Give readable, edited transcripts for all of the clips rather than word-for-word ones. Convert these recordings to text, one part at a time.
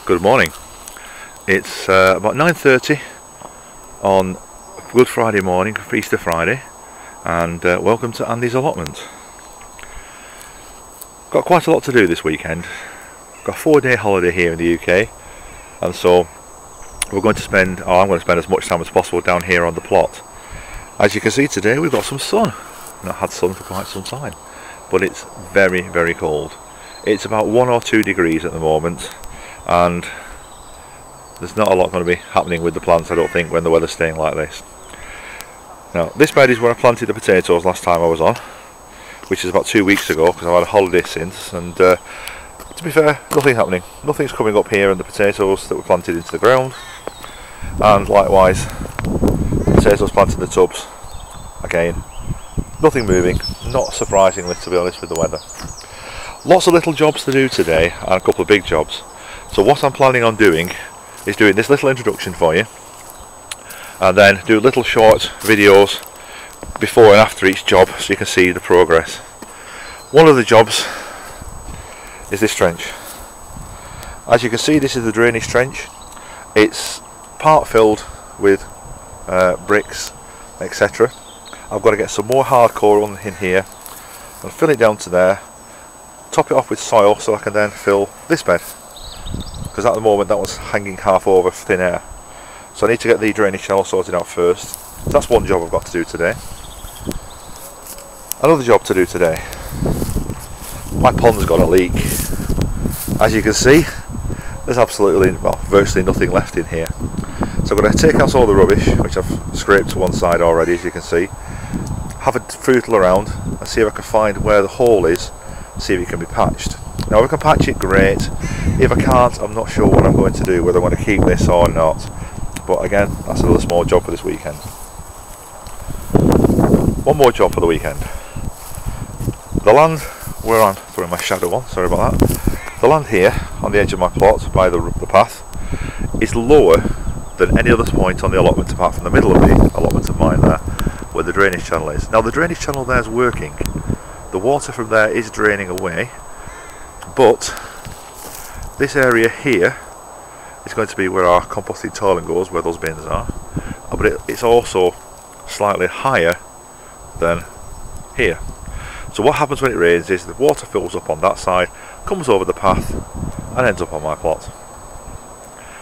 Good morning. It's about 9:30 on Good Friday morning, Easter Friday, and welcome to Andy's Allotment. Got quite a lot to do this weekend. Got a 4-day holiday here in the UK, and so we're going to spend, or I'm going to spend as much time as possible down here on the plot. As you can see today, we've got some sun. Not had sun for quite some time, but it's very, very cold. It's about 1 or 2 degrees at the moment, and there's not a lot going to be happening with the plants, I don't think, when the weather's staying like this. Now, this bed is where I planted the potatoes last time I was on, which is about 2 weeks ago, because I've had a holiday since, and to be fair, nothing's happening. Nothing's coming up here in the potatoes that were planted into the ground, and likewise, potatoes planted in the tubs, again, nothing moving, not surprisingly, to be honest, with the weather. Lots of little jobs to do today, and a couple of big jobs. So what I'm planning on doing is doing this little introduction for you, and then do little short videos before and after each job so you can see the progress. One of the jobs is this trench. As you can see, this is the drainage trench. It's part filled with bricks, etc. I've got to get some more hardcore on in here and fill it down to there, top it off with soil so I can then fill this bed, because at the moment that was hanging half over thin air. So I need to get the drainage channel sorted out first. So that's one job I've got to do today. Another job to do today. My pond's got a leak. As you can see, there's absolutely, well, virtually nothing left in here. So I'm going to take out all the rubbish, which I've scraped to one side already, as you can see. Have a footle around and see if I can find where the hole is, see if it can be patched. Now if I can patch it, great. If I can't, I'm not sure what I'm going to do, whether I want to keep this or not. But again, that's another small job for this weekend. One more job for the weekend. The land where I'm throwing my shadow on, sorry about that. The land here on the edge of my plot by the path is lower than any other point on the allotment apart from the middle of the allotment of mine there, where the drainage channel is. Now the drainage channel there is working. The water from there is draining away, but this area here is going to be where our composting toilet goes, where those bins are, but it's also slightly higher than here. So what happens when it rains is the water fills up on that side, comes over the path and ends up on my plot.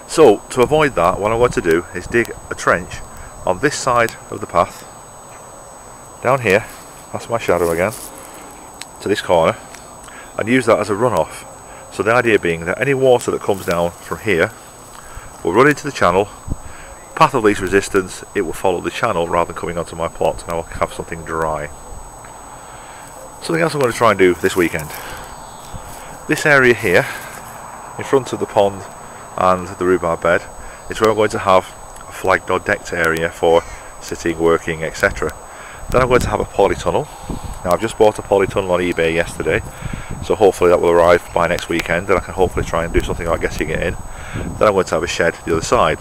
So to avoid that, what I'm going to do is dig a trench on this side of the path, down here, that's my shadow again, to this corner, and use that as a runoff. So the idea being that any water that comes down from here will run into the channel, path of least resistance, it will follow the channel rather than coming onto my plot, and I will have something dry. Something else I'm going to try and do this weekend. This area here, in front of the pond and the rhubarb bed, is where I'm going to have a flagged or decked area for sitting, working, etc. Then I'm going to have a polytunnel. Now I've just bought a polytunnel on eBay yesterday, so hopefully that will arrive by next weekend, and I can hopefully try and do something like getting it in. Then I'm going to have a shed the other side.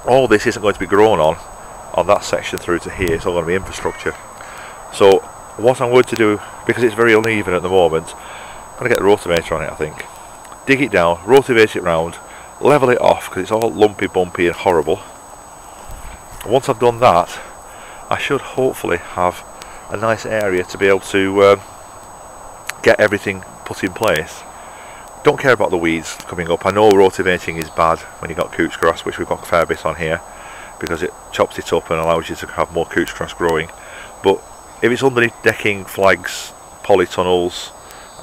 All this isn't going to be grown on that section through to here, it's all going to be infrastructure. So what I'm going to do, because it's very uneven at the moment, I'm going to get the rotavator on it, I think. Dig it down, rotivate it round, level it off because it's all lumpy, bumpy and horrible. And once I've done that, I should hopefully have a nice area to be able to get everything put in place. Don't care about the weeds coming up. I know rotavating is bad when you've got couch grass, which we've got a fair bit on here, because it chops it up and allows you to have more couch grass growing. But if it's underneath decking, flags, polytunnels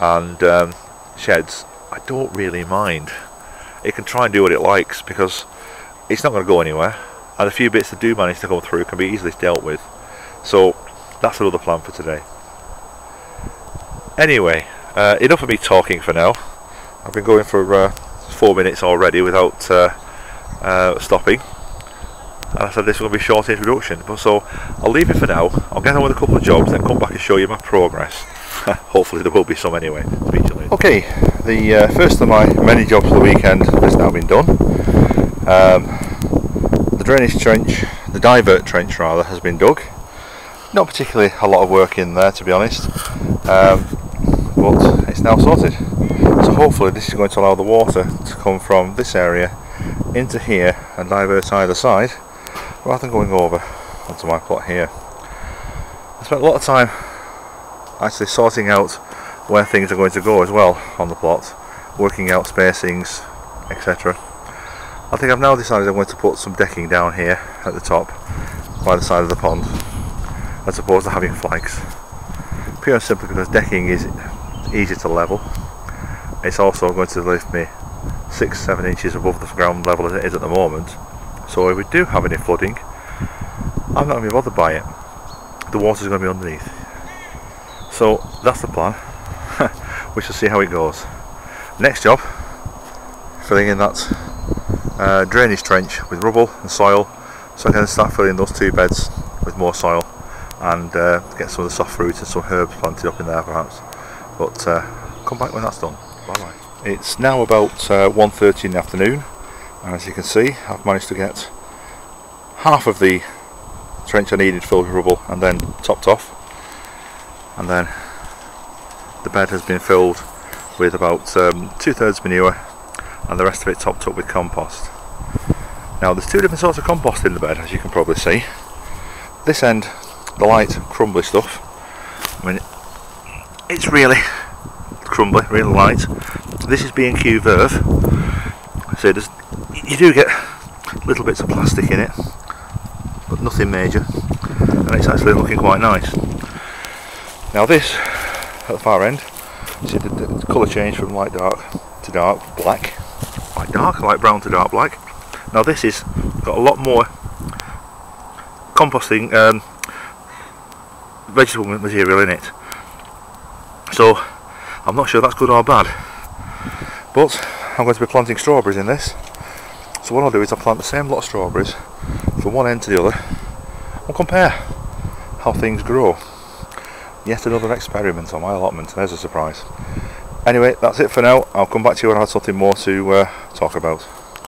and sheds, I don't really mind. It can try and do what it likes because it's not going to go anywhere, and a few bits that do manage to come through can be easily dealt with. So that's another plan for today. Anyway, enough of me talking for now. I've been going for 4 minutes already without stopping, and I said this will be a short introduction, but so I'll leave it for now. I'll get on with a couple of jobs, then come back and show you my progress. Hopefully there will be some anyway. Speak to you later. Okay, the first of my many jobs for the weekend has now been done. The drainage trench, the divert trench rather, has been dug. Not particularly a lot of work in there, to be honest, but it's now sorted. So hopefully this is going to allow the water to come from this area into here and divert either side, rather than going over onto my plot here. I spent a lot of time actually sorting out where things are going to go as well on the plot, working out spacings, etc. I think I've now decided I'm going to put some decking down here at the top by the side of the pond, as opposed to having flags, pure and simply because decking is easy to level. It's also going to lift me 6-7 inches above the ground level as it is at the moment, so if we do have any flooding, I'm not going to be bothered by it. The water's going to be underneath. So that's the plan. We shall see how it goes. Next job, filling in that drainage trench with rubble and soil, so I can start filling those 2 beds with more soil and get some of the soft fruit and some herbs planted up in there perhaps. But come back when that's done. Bye bye. It's now about 1:30 in the afternoon, and as you can see I've managed to get half of the trench I needed filled with rubble and then topped off, and then the bed has been filled with about 2/3 manure and the rest of it topped up with compost. Now there's 2 different sorts of compost in the bed, as you can probably see. This end, the light crumbly stuff, I mean it's really crumbly, really light. This is B&Q Verve, so you do get little bits of plastic in it, but nothing major, and it's actually looking quite nice. Now this, at the far end, you see the colour change from light dark to dark black, light brown to dark black. Now this is got a lot more composting vegetable material in it, so I'm not sure that's good or bad, but I'm going to be planting strawberries in this. So what I'll do is I'll plant the same lot of strawberries from one end to the other and compare how things grow. Yet another experiment on my allotment. There's a surprise. Anyway, that's it for now. I'll come back to you when I have something more to talk about.